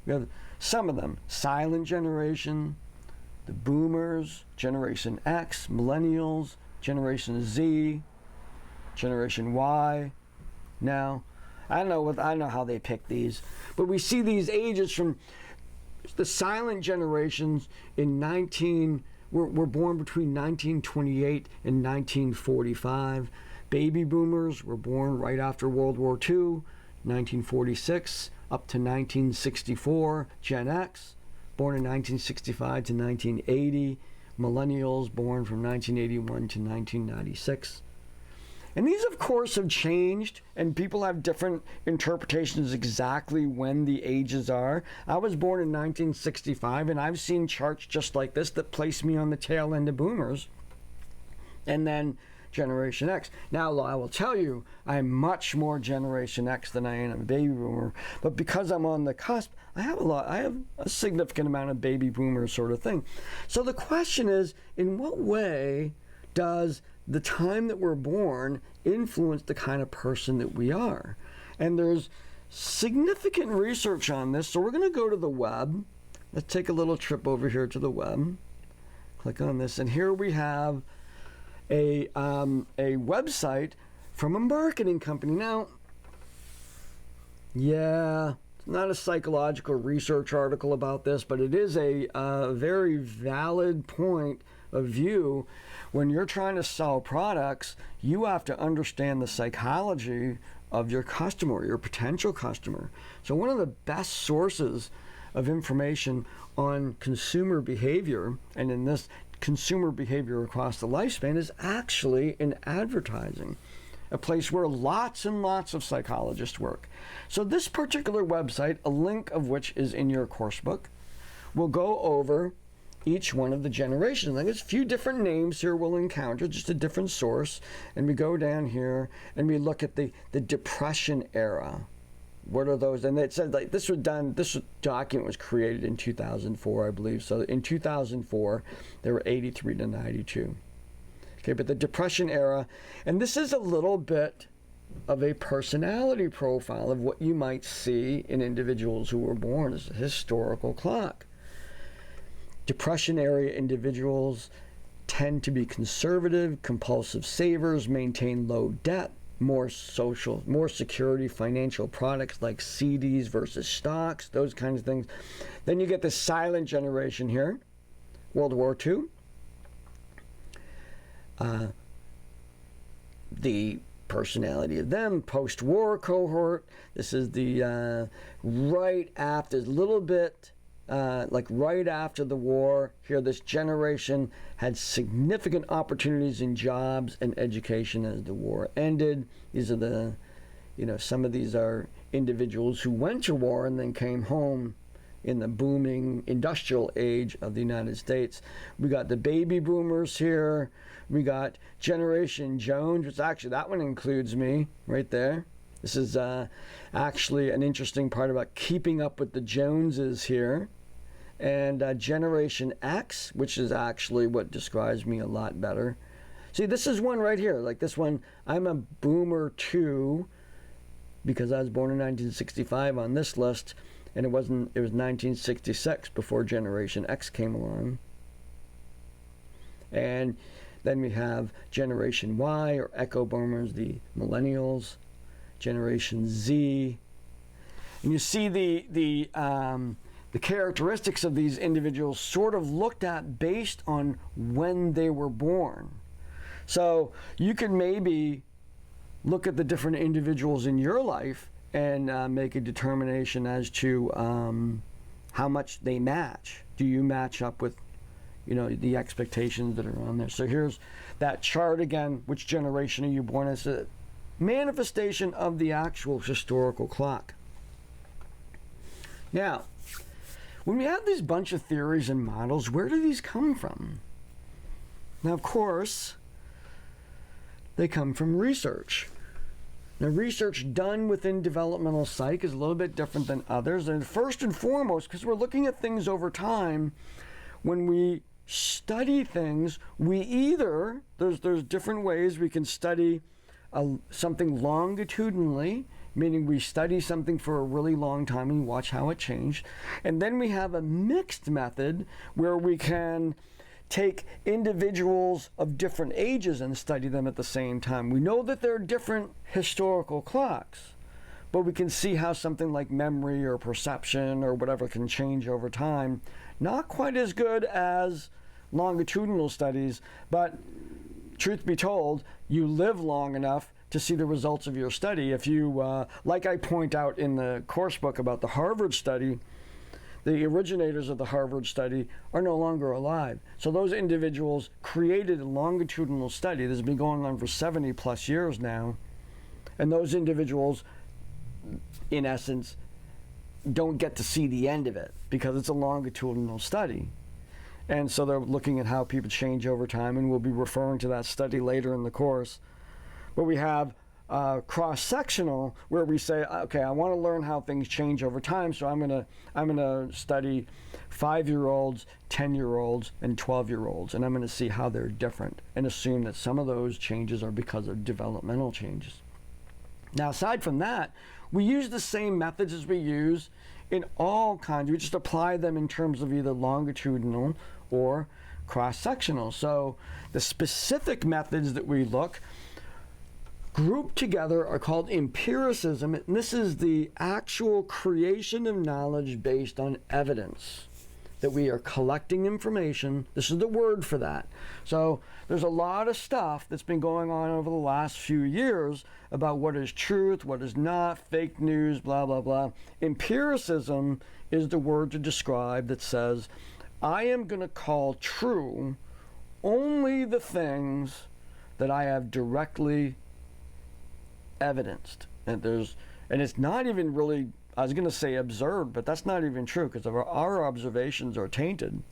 S1: We have some of them: silent generation, the boomers, Generation X, millennials, Generation Z, Generation Y. Now, I don't know how they pick these, but we see these ages from the silent generations were born between 1928 and 1945. Baby boomers were born right after World War II, 1946 up to 1964. Gen X, born in 1965 to 1980. Millennials, born from 1981 to 1996. And these, of course, have changed, and people have different interpretations exactly when the ages are. I was born in 1965, and I've seen charts just like this that place me on the tail end of boomers. And then Generation X. Now, I will tell you, I'm much more Generation X than I am a baby boomer, but because I'm on the cusp, I have a significant amount of baby boomer sort of thing. So the question is, in what way does the time that we're born influence the kind of person that we are? And there's significant research on this, so we're going to go to the web. Let's take a little trip over here to the web. Click on this, and here we have a website from a marketing company. Now, yeah, it's not a psychological research article about this, but it is a very valid point of view. When you're trying to sell products, you have to understand the psychology of your customer, your potential customer. So one of the best sources of information on consumer behavior, and in this consumer behavior across the lifespan, is actually in advertising, a place where lots and lots of psychologists work. So this particular website, a link of which is in your course book, will go over each one of the generations. Like, there's a few different names here we'll encounter, just a different source. And we go down here and we look at the Depression era. What are those? And it said, like, this document was created in 2004, I believe. So in 2004, there were 83 to 92. Okay, but the Depression era, and this is a little bit of a personality profile of what you might see in individuals who were born as a historical clock. Depression era individuals tend to be conservative, compulsive savers, maintain low debt, more security, financial products like CDs versus stocks, those kinds of things. Then you get the silent generation here, World War II. The personality of them, post-war cohort. This is the right after, a little bit like right after the war. Here, this generation had significant opportunities in jobs and education as the war ended. These are some of these are individuals who went to war and then came home in the booming industrial age of the United States. We got the baby boomers here. We got Generation Jones, which actually, that one includes me right there. This is actually an interesting part about keeping up with the Joneses here. And Generation X, which is actually what describes me a lot better. See, this is one right here. Like this one, I'm a boomer too, because I was born in 1965 on this list, and it was 1966 before Generation X came along. And then we have Generation Y, or Echo Boomers, the millennials, Generation Z. And you see the characteristics of these individuals sort of looked at based on when they were born. So you could maybe look at the different individuals in your life and make a determination as to how much they match. Do you match up with, the expectations that are on there? So here's that chart again. Which generation are you born as? A manifestation of the actual historical clock. Now, when we have these bunch of theories and models, where do these come from? Now, of course, they come from research. Now, research done within developmental psych is a little bit different than others. And first and foremost, because we're looking at things over time, when we study things, we either, there's different ways we can study something longitudinally, meaning we study something for a really long time and watch how it changed. And then we have a mixed method where we can take individuals of different ages and study them at the same time. We know that there are different historical clocks, but we can see how something like memory or perception or whatever can change over time. Not quite as good as longitudinal studies, but truth be told, you live long enough to see the results of your study. If you, like I point out in the course book about the Harvard study, the originators of the Harvard study are no longer alive. So those individuals created a longitudinal study that's been going on for 70 plus years now. And those individuals, in essence, don't get to see the end of it because it's a longitudinal study. And so they're looking at how people change over time, and we'll be referring to that study later in the course. But we have cross-sectional, where we say, okay, I want to learn how things change over time, so I'm gonna study 5-year-olds, 10-year-olds, and 12-year-olds, and I'm going to see how they're different, and assume that some of those changes are because of developmental changes. Now, aside from that, we use the same methods as we use in all kinds. We just apply them in terms of either longitudinal or cross-sectional. So the specific methods that we look grouped together are called empiricism, and this is the actual creation of knowledge based on evidence, that we are collecting information. This is the word for that. So there's a lot of stuff that's been going on over the last few years about what is truth, what is not, fake news, blah, blah, blah. Empiricism is the word to describe that says, I am going to call true only the things that I have directly evidenced. And it's not even really, I was going to say observed, but that's not even true because our observations are tainted.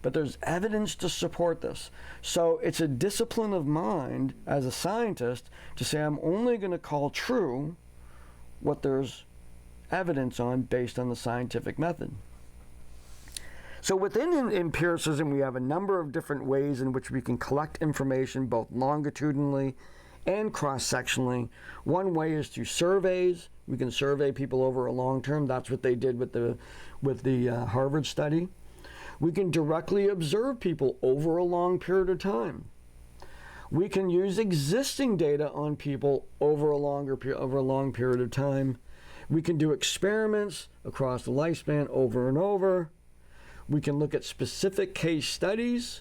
S1: But there's evidence to support this. So it's a discipline of mind as a scientist to say I'm only going to call true what there's evidence on based on the scientific method. So within empiricism, we have a number of different ways in which we can collect information both longitudinally and cross-sectionally. One way is through surveys. We can survey people over a long term. That's what they did with the Harvard study. We can directly observe people over a long period of time. We can use existing data on people over a long period of time. We can do experiments across the lifespan over and over. We can look at specific case studies,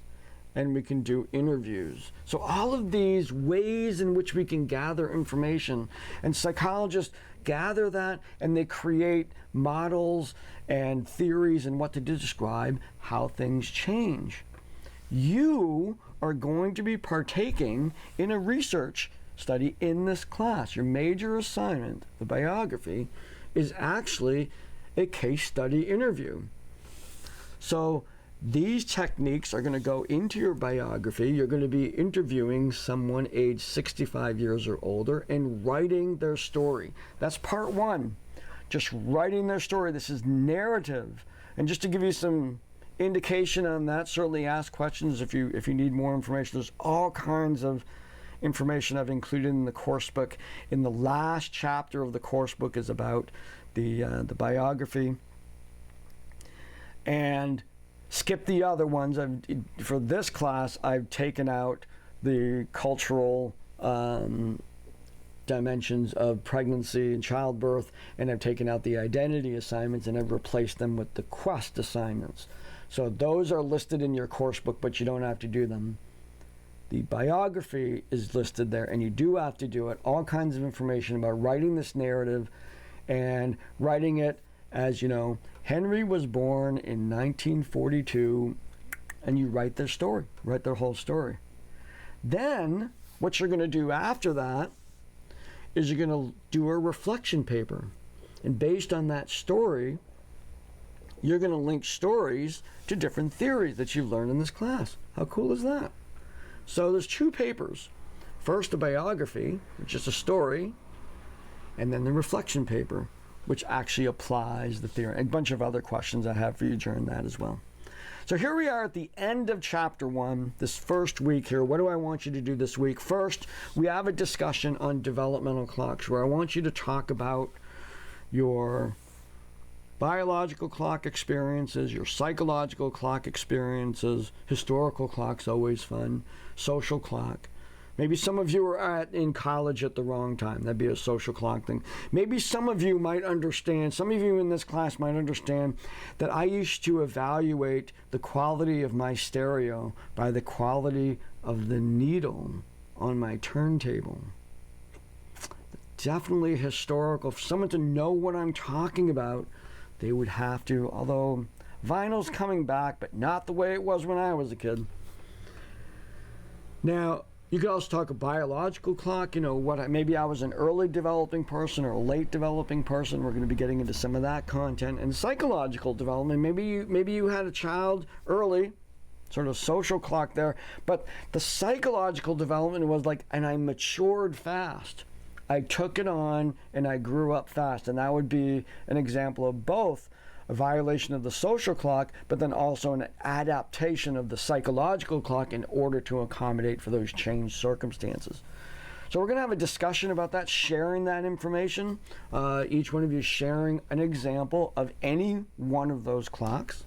S1: and we can do interviews. So all of these ways in which we can gather information, and psychologists gather that and they create models and theories and what to describe how things change. You are going to be partaking in a research study in this class. Your major assignment, the biography, is actually a case study interview. So these techniques are going to go into your biography. You're going to be interviewing someone age 65 years or older and writing their story. That's part one, just writing their story. This is narrative. And just to give you some indication on that, certainly ask questions if you need more information. There's all kinds of information I've included in the course book. In the last chapter of the course book is about the biography. And skip the other ones. For this class, I've taken out the cultural dimensions of pregnancy and childbirth, and I've taken out the identity assignments, and I've replaced them with the quest assignments. So those are listed in your course book, but you don't have to do them. The biography is listed there, and you do have to do it. All kinds of information about writing this narrative and writing it as, Henry was born in 1942, and you write their story, write their whole story. Then, what you're going to do after that is you're going to do a reflection paper. And based on that story, you're going to link stories to different theories that you've learned in this class. How cool is that? So there's 2 papers. First, a biography, which is a story, and then the reflection paper, which actually applies the theory. A bunch of other questions I have for you during that as well. So here we are at the end of chapter 1, this first week here. What do I want you to do this week? First, we have a discussion on developmental clocks, where I want you to talk about your biological clock experiences, your psychological clock experiences, historical clock's always fun, social clock. Maybe some of you are in college at the wrong time. That'd be a social clock thing. Maybe some of you might understand, some of you in this class might understand that I used to evaluate the quality of my stereo by the quality of the needle on my turntable. Definitely historical. For someone to know what I'm talking about, they would have to, although vinyl's coming back, but not the way it was when I was a kid. Now, you could also talk a biological clock, maybe I was an early developing person or a late developing person. We're going to be getting into some of that content. And psychological development, maybe you had a child early, sort of social clock there, but the psychological development was and I matured fast. I took it on and I grew up fast. And that would be an example of both a violation of the social clock, but then also an adaptation of the psychological clock in order to accommodate for those changed circumstances. So we're going to have a discussion about that, sharing that information. Each one of you sharing an example of any one of those clocks.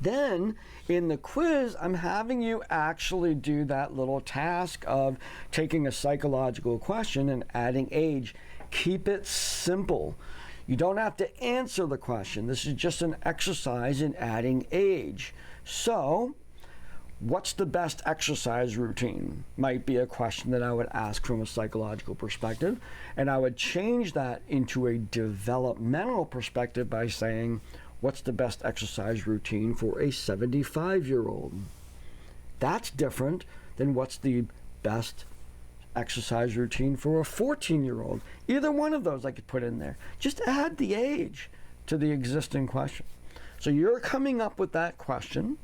S1: Then, in the quiz, I'm having you actually do that little task of taking a psychological question and adding age. Keep it simple. You don't have to answer the question. This is just an exercise in adding age. So, what's the best exercise routine? Might be a question that I would ask from a psychological perspective. And I would change that into a developmental perspective by saying, what's the best exercise routine for a 75-year-old? That's different than what's the best exercise routine for a 14-year-old. Either one of those I could put in there. Just add the age to the existing question. So you're coming up with that question,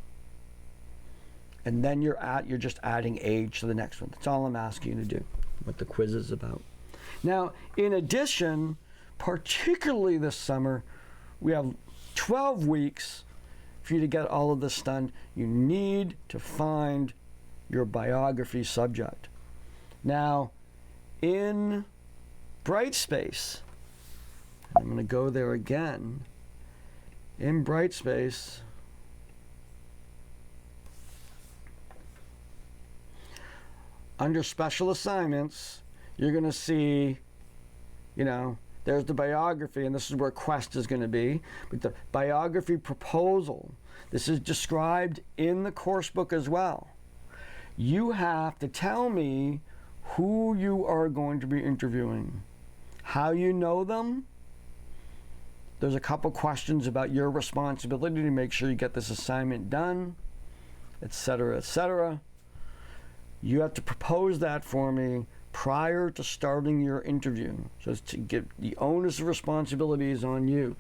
S1: and then you're just adding age to the next one. That's all I'm asking you to do, what the quiz is about. Now, in addition, particularly this summer, we have 12 weeks for you to get all of this done. You need to find your biography subject. Now, in Brightspace, I'm going to go there again. In Brightspace, under special assignments, you're going to see, there's the biography, and this is where Quest is going to be. But the biography proposal, this is described in the course book as well. You have to tell me who you are going to be interviewing, how you know them. There's a couple questions about your responsibility to make sure you get this assignment done, etc., etc. You have to propose that for me prior to starting your interview. So to get the onus of responsibility is on you.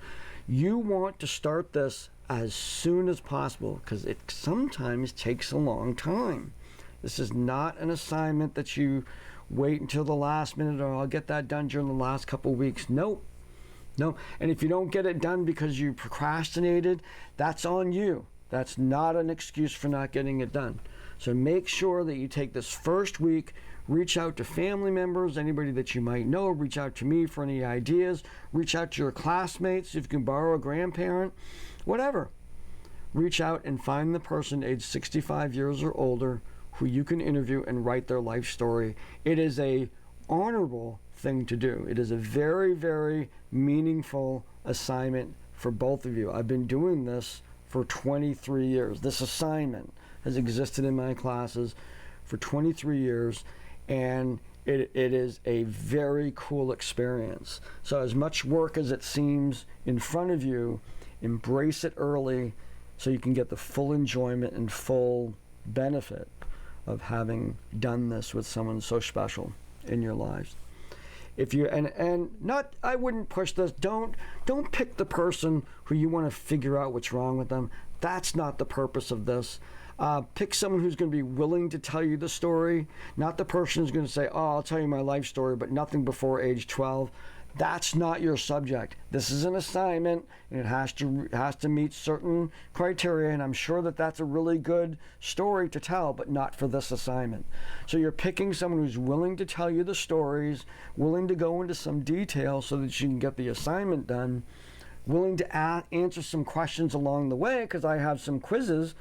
S1: You want to start this as soon as possible because it sometimes takes a long time. This is not an assignment that you wait until the last minute or I'll get that done during the last couple weeks. Nope. No. And if you don't get it done because you procrastinated, that's on you. That's not an excuse for not getting it done. So make sure that you take this first week, reach out to family members, anybody that you might know, reach out to me for any ideas, reach out to your classmates if you can borrow a grandparent, whatever. Reach out and find the person age 65 years or older who you can interview and write their life story. It is a honorable thing to do. It is a very, very meaningful assignment for both of you. I've been doing this for 23 years. This assignment has existed in my classes for 23 years, and it is a very cool experience. So as much work as it seems in front of you, embrace it early so you can get the full enjoyment and full benefit of having done this with someone so special in your lives. If you and not, I wouldn't push this. Don't pick the person who you want to figure out what's wrong with them. That's not the purpose of this. Pick someone who's going to be willing to tell you the story, not the person who's going to say, "Oh, I'll tell you my life story, but nothing before age 12." That's not your subject. This is an assignment, and it has to meet certain criteria, and I'm sure that that's a really good story to tell, but not for this assignment. So you're picking someone who's willing to tell you the stories, willing to go into some detail so that you can get the assignment done, willing to answer some questions along the way, because I have some quizzes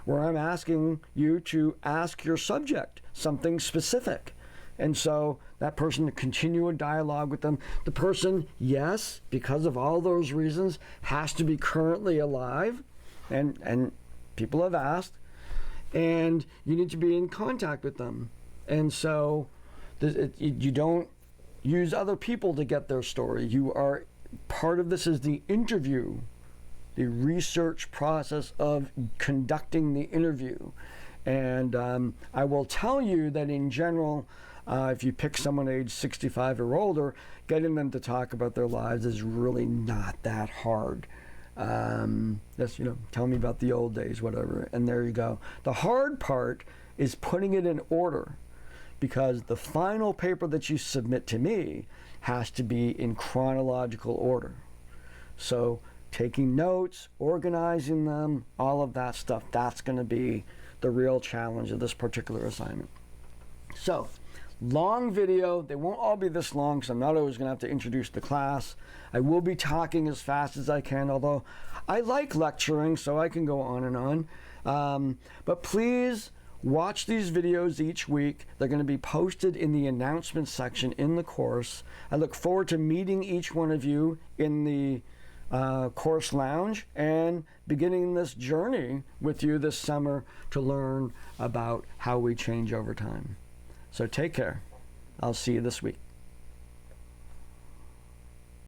S1: where I'm asking you to ask your subject something specific. And so that person, to continue a dialogue with them. The person, yes, because of all those reasons, has to be currently alive, and people have asked, and you need to be in contact with them. And so you don't use other people to get their story. You are, part of this is the interview, the research process of conducting the interview. And I will tell you that in general, if you pick someone age 65 or older, getting them to talk about their lives is really not that hard. Just, tell me about the old days, whatever, and there you go. The hard part is putting it in order, because the final paper that you submit to me has to be in chronological order. So taking notes, organizing them, all of that stuff, that's going to be the real challenge of this particular assignment. So, long video. They won't all be this long, because I'm not always going to have to introduce the class. I will be talking as fast as I can, although I like lecturing, so I can go on and on. But please watch these videos each week. They're going to be posted in the announcement section in the course. I look forward to meeting each one of you in the course lounge and beginning this journey with you this summer to learn about how we change over time. So take care. I'll see you this week.